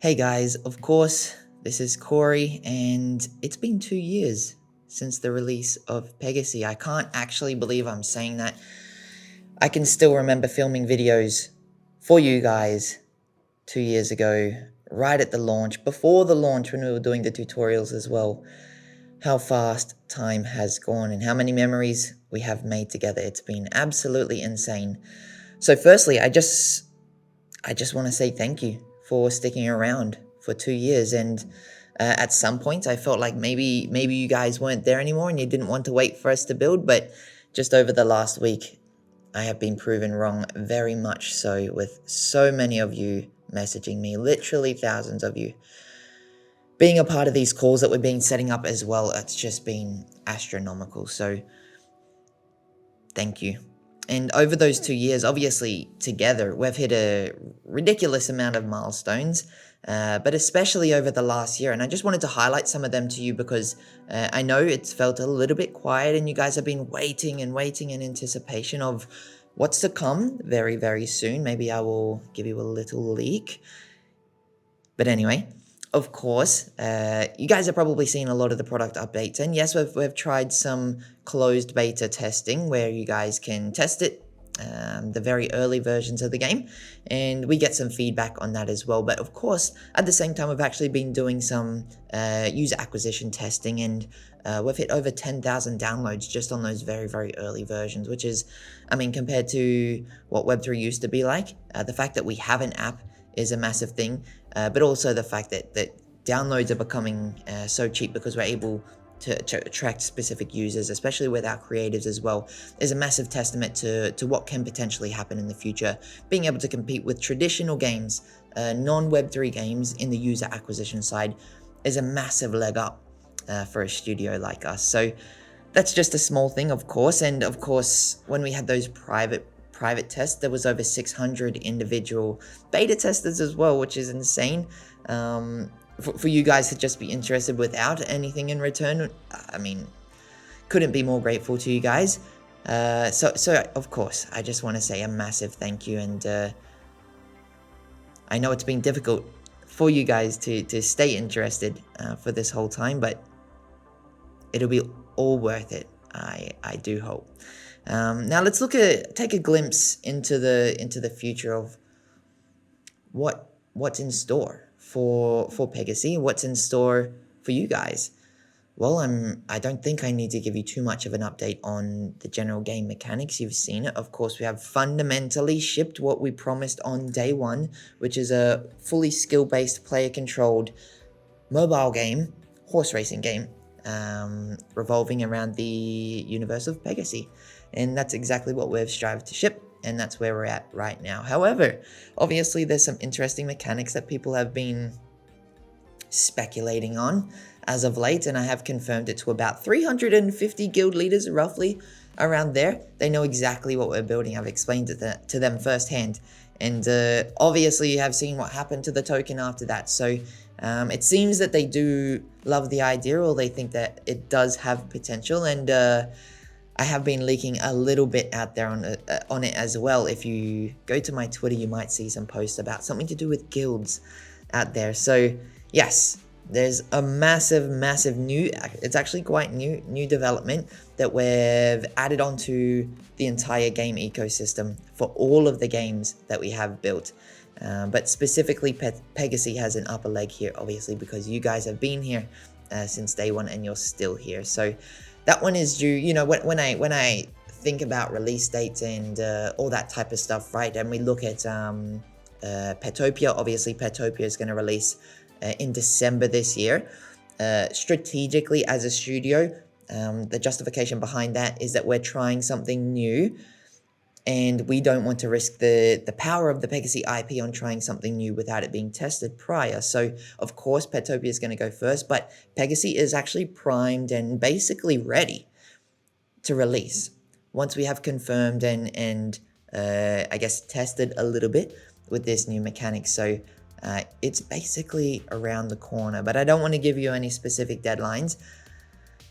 Hey guys, of course, this is Corey, and it's been 2 years since the release of Pegaxy. I can't actually believe I'm saying that. I can still remember filming videos for you guys 2 years ago, right at the launch, before the launch when we were doing the tutorials as well. How fast time has gone and how many memories we have made together. It's been absolutely insane. So firstly, I just want to say thank you for sticking around for 2 years. And at some point, I felt like maybe you guys weren't there anymore and you didn't want to wait for us to build. But just over the last week, I have been proven wrong, very much so, with so many of you messaging me, literally thousands of you. Being a part of these calls that we've been setting up as well, it's just been astronomical. So thank you. And over those 2 years, obviously together, we've hit a ridiculous amount of milestones, but especially over the last year. And I just wanted to highlight some of them to you because I know it's felt a little bit quiet and you guys have been waiting in anticipation of what's to come very, very soon. Maybe I will give you a little leak. But anyway, of course, you guys have probably seen a lot of the product updates. And yes, we've tried some closed beta testing where you guys can test it, the very early versions of the game. And we get some feedback on that as well. But of course, at the same time, we've actually been doing some user acquisition testing. And we've hit over 10,000 downloads just on those very, very early versions, which is, I mean, compared to what Web3 used to be like, the fact that we have an app is a massive thing, but also the fact that downloads are becoming so cheap because we're able to attract specific users, especially with our creatives as well, is a massive testament to what can potentially happen in the future. Being able to compete with traditional games, non-Web3 games in the user acquisition side is a massive leg up for a studio like us. So that's just a small thing, of course. And of course, when we had those private tests, there was over 600 individual beta testers as well, which is insane. For you guys to just be interested without anything in return, I mean, couldn't be more grateful to you guys. So of course, I just want to say a massive thank you. And I know it's been difficult for you guys to stay interested for this whole time, but it'll be all worth it. I do hope. Now let's take a glimpse into the future of what's in store for Pegaxy, what's in store for you guys. Well, I don't think I need to give you too much of an update on the general game mechanics. You've seen it. Of course, we have fundamentally shipped what we promised on day one, which is a fully skill-based, player-controlled mobile game, horse racing game, revolving around the universe of Pegaxy. And that's exactly what we've strived to ship, and that's where we're at right now. However, obviously there's some interesting mechanics that people have been speculating on as of late, and I have confirmed it to about 350 guild leaders, roughly around there. They know exactly what we're building. I've explained it to them firsthand. And obviously you have seen what happened to the token after that. So it seems that they do love the idea, or they think that it does have potential. And I have been leaking a little bit out there on it as well. If you go to my Twitter, you might see some posts about something to do with guilds out there. So yes, there's a massive new, it's actually quite new development that we've added onto the entire game ecosystem for all of the games that we have built. But specifically Pegaxy has an upper leg here, obviously, because you guys have been here since day one and you're still here. So that one is due, you know, when I think about release dates and all that type of stuff, right? And we look at Petopia. Obviously, Petopia is going to release in December this year. Strategically, as a studio, the justification behind that is that we're trying something new, and we don't want to risk the power of the Pegaxy IP on trying something new without it being tested prior. So, of course, Petopia is going to go first, but Pegaxy is actually primed and basically ready to release once we have confirmed and I guess tested a little bit with this new mechanic. So it's basically around the corner, but I don't want to give you any specific deadlines.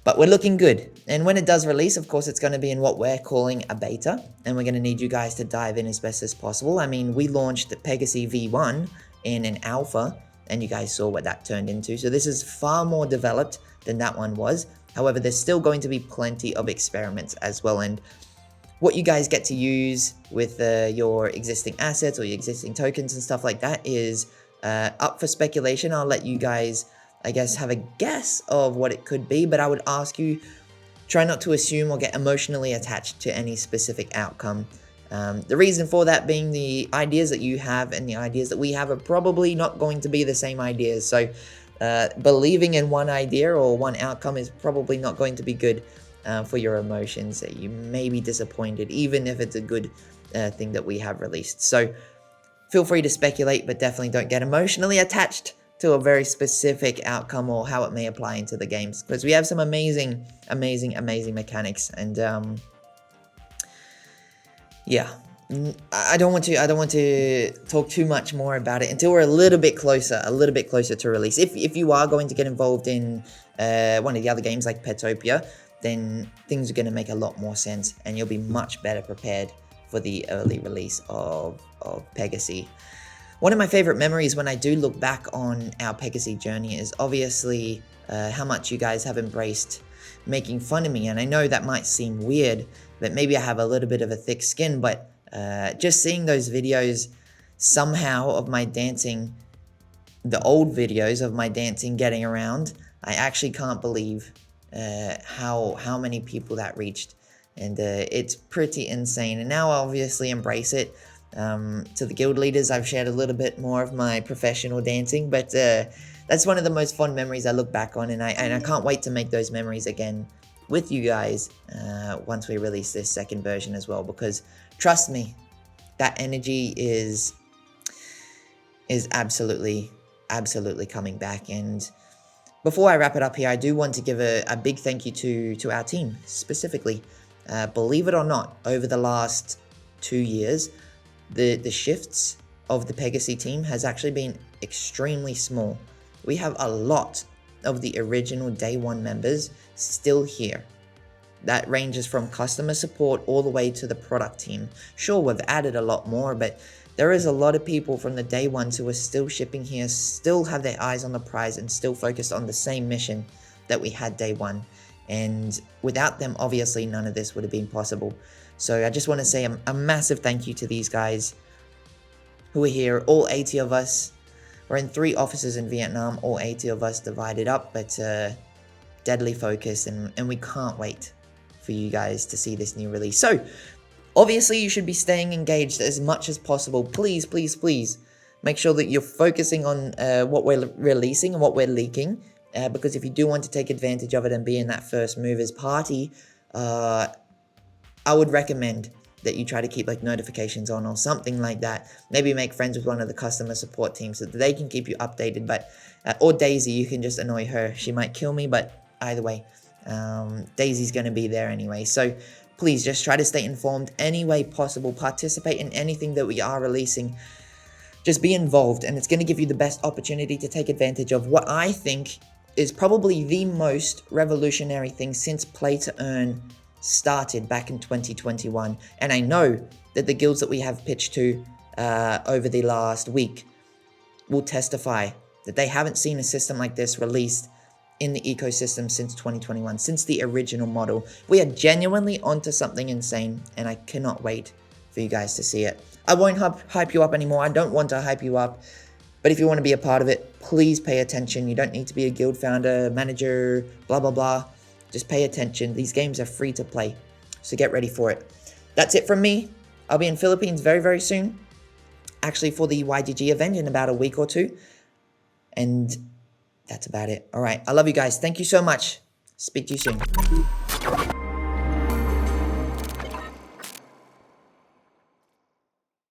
But we're looking good. And when it does release, of course, it's going to be in what we're calling a beta. And we're going to need you guys to dive in as best as possible. I mean, we launched Pegaxy V1 in an alpha and you guys saw what that turned into. So this is far more developed than that one was. However, there's still going to be plenty of experiments as well, and what you guys get to use with your existing assets or your existing tokens and stuff like that is up for speculation. I'll let you guys, I guess, have a guess of what it could be, but I would ask you, try not to assume or get emotionally attached to any specific outcome. The reason for that being the ideas that you have and the ideas that we have are probably not going to be the same ideas. So believing in one idea or one outcome is probably not going to be good for your emotions. You may be disappointed, even if it's a good thing that we have released. So feel free to speculate, but definitely don't get emotionally attached to a very specific outcome or how it may apply into the games, because we have some amazing mechanics. And yeah, I don't want to talk too much more about it until we're a little bit closer to release. If you are going to get involved in one of the other games like Petopia, then things are going to make a lot more sense, and you'll be much better prepared for the early release of Pegaxy. One of my favorite memories when I do look back on our Pegaxy journey is obviously how much you guys have embraced making fun of me. And I know that might seem weird, that maybe I have a little bit of a thick skin, but just seeing those videos somehow of my dancing, the old videos of my dancing getting around, I actually can't believe how many people that reached. And it's pretty insane. And now I obviously embrace it. To the guild leaders, I've shared a little bit more of my professional dancing, but that's one of the most fond memories I look back on, and I can't wait to make those memories again with you guys once we release this second version as well, because trust me, that energy is absolutely coming back. And before I wrap it up here, I do want to give a big thank you to our team specifically. Believe it or not, over the last 2 years, the shifts of the Pegaxy team has actually been extremely small. We have a lot of the original day one members still here. That ranges from customer support all the way to the product team. Sure, we've added a lot more, but there is a lot of people from the day ones who are still shipping here, still have their eyes on the prize, and still focused on the same mission that we had day one. And without them, obviously, none of this would have been possible. So I just want to say a massive thank you to these guys who are here, all 80 of us. We're in 3 offices in Vietnam, all 80 of us divided up, but deadly focused, and we can't wait for you guys to see this new release. So obviously you should be staying engaged as much as possible. Please, please, please make sure that you're focusing on what we're releasing and what we're leaking, because if you do want to take advantage of it and be in that first movers party, I would recommend that you try to keep like notifications on or something like that. Maybe make friends with one of the customer support teams so that they can keep you updated. But or Daisy, you can just annoy her. She might kill me, but either way, Daisy's going to be there anyway. So please just try to stay informed any way possible. Participate in anything that we are releasing. Just be involved, and it's going to give you the best opportunity to take advantage of what I think is probably the most revolutionary thing since play to earn started back in 2021. And I know that the guilds that we have pitched to over the last week will testify that they haven't seen a system like this released in the ecosystem since 2021, since the original model. We are genuinely onto something insane, and I cannot wait for you guys to see it. I won't hype you up anymore. I don't want to hype you up, but if you want to be a part of it, please pay attention. You don't need to be a guild founder, manager, blah, blah, blah. Just pay attention. These games are free to play, so get ready for it. That's it from me. I'll be in Philippines very, very soon, actually for the YGG event in about a week or 2. And that's about it. All right. I love you guys. Thank you so much. Speak to you soon.